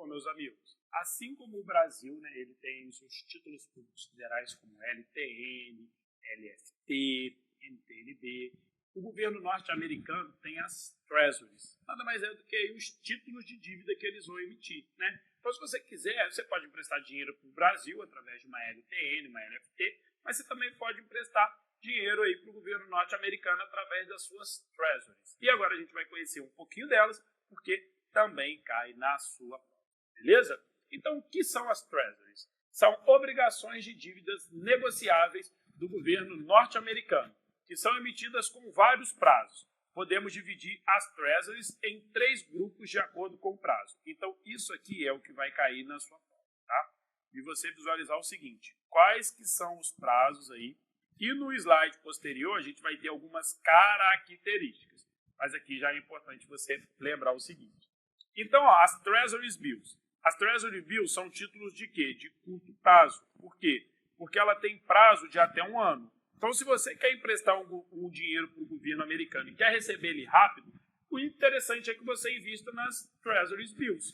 meus amigos, assim como o Brasil, né, ele tem os seus títulos públicos federais como LTN, LFT, NTNB, o governo norte-americano tem as Treasuries. Nada mais é do que os títulos de dívida que eles vão emitir, né? Então, se você quiser, você pode emprestar dinheiro para o Brasil através de uma LTN, uma LFT, mas você também pode emprestar dinheiro aí para o governo norte-americano através das suas Treasuries. E agora a gente vai conhecer um pouquinho delas, porque também cai na sua prova, beleza? Então, o que são as Treasuries? São obrigações de dívidas negociáveis do governo norte-americano, que são emitidas com vários prazos. Podemos dividir as Treasuries em 3 grupos de acordo com o prazo. Então, isso aqui é o que vai cair na sua prova, tá? E você visualizar o seguinte, quais que são os prazos aí. E no slide posterior, a gente vai ter algumas características. Mas aqui já é importante você lembrar o seguinte. Então, ó, as Treasury Bills. As Treasury Bills são títulos de quê? De curto prazo. Por quê? Porque ela tem prazo de até 1 ano. Então, se você quer emprestar um dinheiro para o governo americano e quer receber ele rápido, o interessante é que você invista nas Treasury Bills.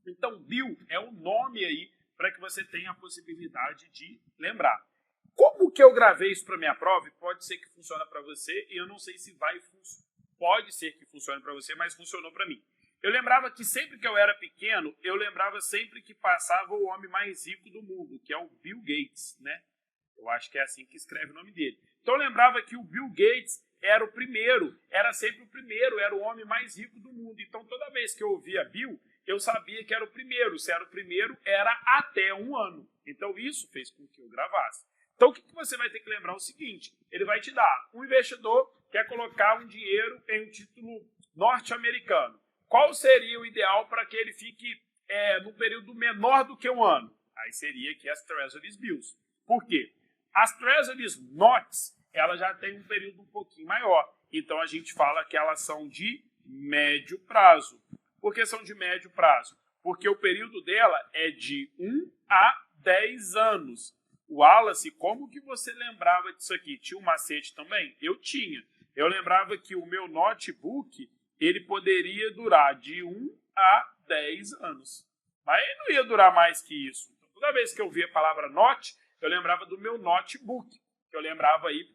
Então, Bill é o nome aí para que você tenha a possibilidade de lembrar. Como que eu gravei isso para minha prova? Pode ser que funcione para você e eu não sei se vai funcionar. Pode ser que funcione para você, mas funcionou para mim. Eu lembrava que sempre que eu era pequeno, eu lembrava sempre que passava o homem mais rico do mundo, que é o Bill Gates, né? Eu acho que é assim que escreve o nome dele. Então eu lembrava que o Bill Gates era o primeiro, era sempre o primeiro, era o homem mais rico do mundo. Então toda vez que eu ouvia Bill, eu sabia que era o primeiro. Se era o primeiro, era até 1 ano. Então isso fez com que eu gravasse. Então o que você vai ter que lembrar é o seguinte, ele vai te dar, um investidor quer colocar um dinheiro em um título norte-americano. Qual seria o ideal para que ele fique num período menor do que 1 ano? Aí seria aqui as Treasury Bills. Por quê? As Treasury Notes, ela já tem um período um pouquinho maior. Então a gente fala que elas são de médio prazo. Por que são de médio prazo? Porque o período dela é de 1 a 10 anos. Wallace, como que você lembrava disso aqui? Tinha um macete também? Eu tinha. Eu lembrava que o meu notebook, ele poderia durar de 1 a 10 anos. Mas ele não ia durar mais que isso. Então, toda vez que eu via a palavra note, eu lembrava do meu notebook. Eu lembrava aí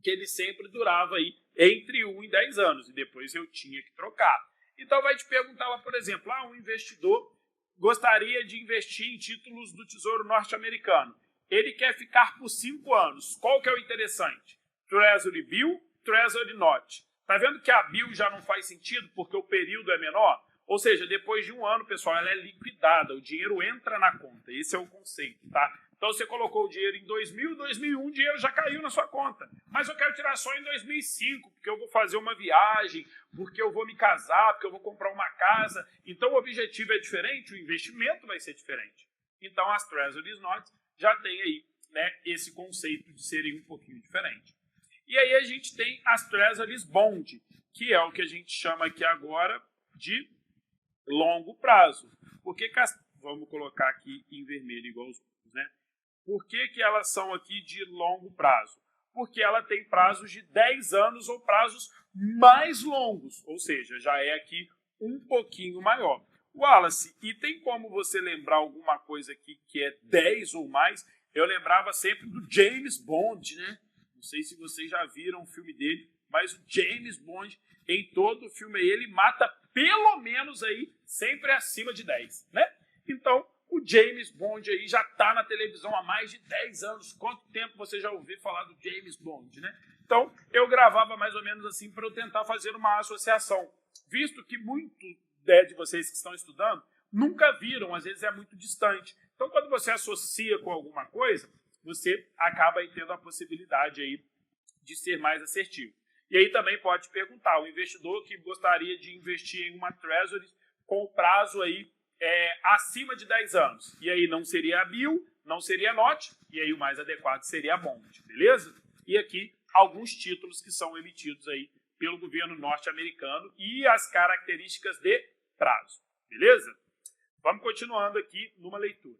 que ele sempre durava aí entre 1 e 10 anos. E depois eu tinha que trocar. Então vai te perguntar lá, por exemplo, um investidor gostaria de investir em títulos do Tesouro Norte-Americano. Ele quer ficar por 5 anos. Qual que é o interessante? Treasury Bill, Treasury Note. Tá vendo que a Bill já não faz sentido porque o período é menor? Ou seja, depois de 1 ano, pessoal, ela é liquidada. O dinheiro entra na conta. Esse é o conceito, tá? Então você colocou o dinheiro em 2000, 2001, o dinheiro já caiu na sua conta. Mas eu quero tirar só em 2005, porque eu vou fazer uma viagem, porque eu vou me casar, porque eu vou comprar uma casa. Então o objetivo é diferente, o investimento vai ser diferente. Então as Treasury Notes já tem aí, né, esse conceito de serem um pouquinho diferente. E aí a gente tem as Treasury Bond, que é o que a gente chama aqui agora de longo prazo. Por que vamos colocar aqui em vermelho igual os outros, né? Por que elas são aqui de longo prazo? Porque ela tem prazos de 10 anos ou prazos mais longos, ou seja, já é aqui um pouquinho maior. Wallace, e tem como você lembrar alguma coisa aqui que é 10 ou mais? Eu lembrava sempre do James Bond, né? Não sei se vocês já viram o filme dele, mas o James Bond, em todo o filme, ele mata pelo menos aí sempre acima de 10, né? Então, o James Bond aí já está na televisão há mais de 10 anos. Quanto tempo você já ouviu falar do James Bond, né? Então, eu gravava mais ou menos assim para eu tentar fazer uma associação. Visto que muito de vocês que estão estudando nunca viram, às vezes é muito distante. Então, quando você associa com alguma coisa, você acaba aí tendo a possibilidade aí de ser mais assertivo. E aí também pode perguntar, o investidor que gostaria de investir em uma Treasury com o prazo aí acima de 10 anos. E aí não seria a Bill, não seria a Note, e aí o mais adequado seria a Bond, beleza? E aqui alguns títulos que são emitidos aí pelo governo norte-americano e as características de prazo, beleza? Vamos continuando aqui numa leitura.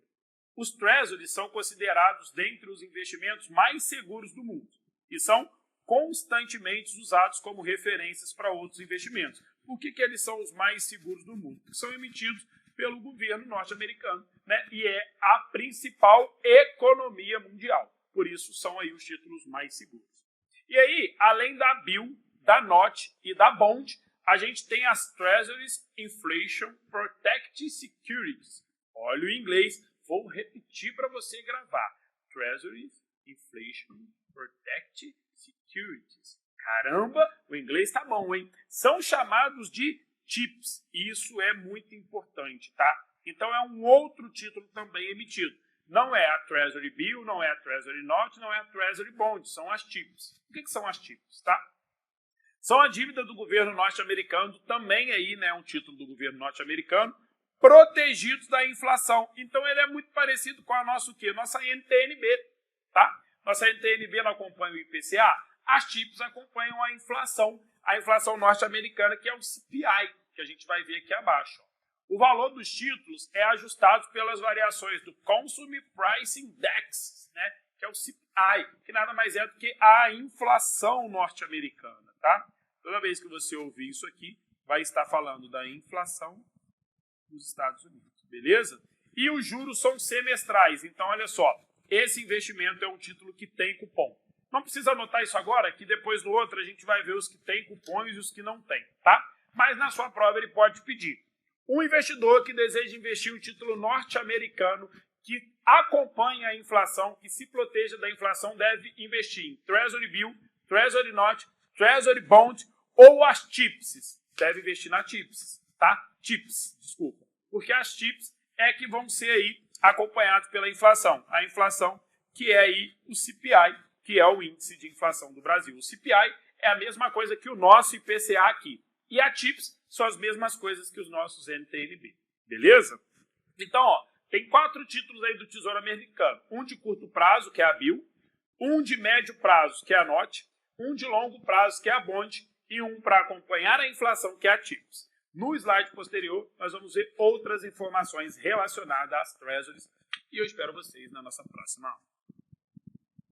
Os Treasuries são considerados dentre os investimentos mais seguros do mundo e são constantemente usados como referências para outros investimentos. Por que eles são os mais seguros do mundo? Porque são emitidos pelo governo norte-americano, né? E é a principal economia mundial. Por isso, são aí os títulos mais seguros. E aí, além da Bill, da NOT e da Bond, a gente tem as Treasuries Inflation Protected Securities. Olha o inglês, vou repetir para você gravar. Treasuries Inflation Protected Securities. Caramba, o inglês tá bom, hein? São chamados de TIPS. Isso é muito importante, tá? Então é um outro título também emitido. Não é a Treasury Bill, não é a Treasury Note, não é a Treasury Bond, são as TIPS. O que são as TIPS, tá? São a dívida do governo norte-americano, também aí, né, um título do governo norte-americano, protegidos da inflação. Então ele é muito parecido com a nossa o quê? Nossa NTNB, tá? Nossa NTNB não acompanha o IPCA, as TIPS acompanham a inflação norte-americana, que é o CPI, que a gente vai ver aqui abaixo. O valor dos títulos é ajustado pelas variações do Consumer Price Index, né, que é o CPI, que nada mais é do que a inflação norte-americana, tá? Toda vez que você ouvir isso aqui, vai estar falando da inflação dos Estados Unidos, beleza? E os juros são semestrais, então olha só, esse investimento é um título que tem cupom. Não precisa anotar isso agora, que depois no outro a gente vai ver os que têm cupons e os que não têm, tá? Mas na sua prova ele pode pedir. Um investidor que deseja investir em um título norte-americano que acompanha a inflação, que se proteja da inflação, deve investir em Treasury Bill, Treasury Note, Treasury Bond ou as TIPS. Deve investir na TIPS, tá? TIPS, desculpa. Porque as TIPS é que vão ser aí acompanhadas pela inflação. A inflação que é aí o CPI, que é o índice de inflação do Brasil. O CPI é a mesma coisa que o nosso IPCA aqui. E a TIPS são as mesmas coisas que os nossos NTNB. Beleza? Então, ó, tem 4 títulos aí do Tesouro Americano. Um de curto prazo, que é a Bill. Um de médio prazo, que é a NOT. Um de longo prazo, que é a Bond. E um para acompanhar a inflação, que é a TIPS. No slide posterior, nós vamos ver outras informações relacionadas às Treasuries. E eu espero vocês na nossa próxima aula.